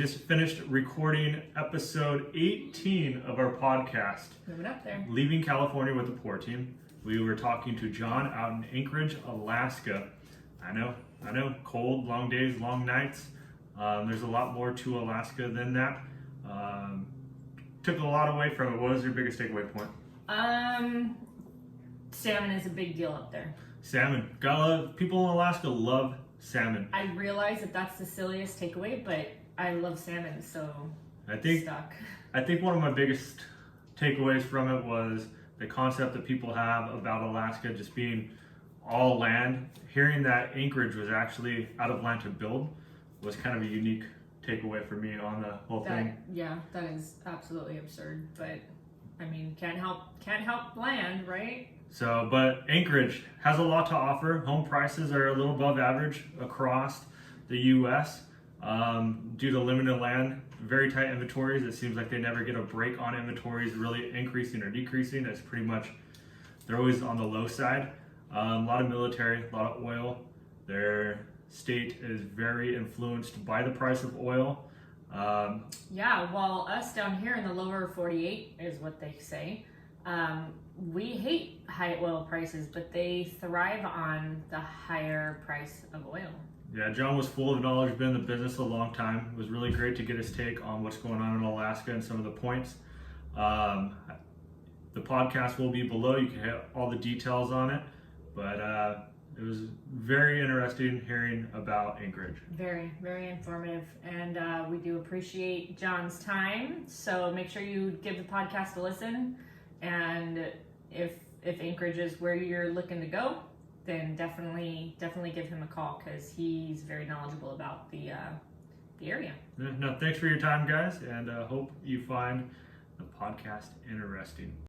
Just finished recording episode 18 of our podcast. Moving up there. Leaving California with the Pore Team. We were talking to John out in Anchorage, Alaska. I know, cold, long days, long nights. There's a lot more to Alaska than that. Took a lot away from it. What was your biggest takeaway point? Salmon is a big deal up there. Salmon. People in Alaska love salmon. I realize that that's the silliest takeaway, but I love salmon, so I think one of my biggest takeaways from it was the concept that people have about Alaska just being all land. Hearing that Anchorage was actually out of land to build was kind of a unique takeaway for me on the whole thing. Yeah, that is absolutely absurd, but I mean, can't help land, right? So, but Anchorage has a lot to offer. Home prices are a little above average across the U.S. Due to limited land, very tight inventories. It seems like they never get a break on inventories really increasing or decreasing. It's pretty much, they're always on the low side. A lot of military, a lot of oil. Their state is very influenced by the price of oil. Yeah, while us down here in the lower 48 is what they say. We hate high oil prices, but they thrive on the higher price of oil. Yeah, John was full of knowledge, been in the business a long time. It was really great to get his take on what's going on in Alaska and some of the points. The podcast will be below. You can hit all the details on it, but it was very interesting hearing about Anchorage. Very, very informative, and we do appreciate John's time. So make sure you give the podcast a listen, and if Anchorage is where you're looking to go, then definitely give him a call because he's very knowledgeable about the area. No, thanks for your time, guys, and hope you find the podcast interesting.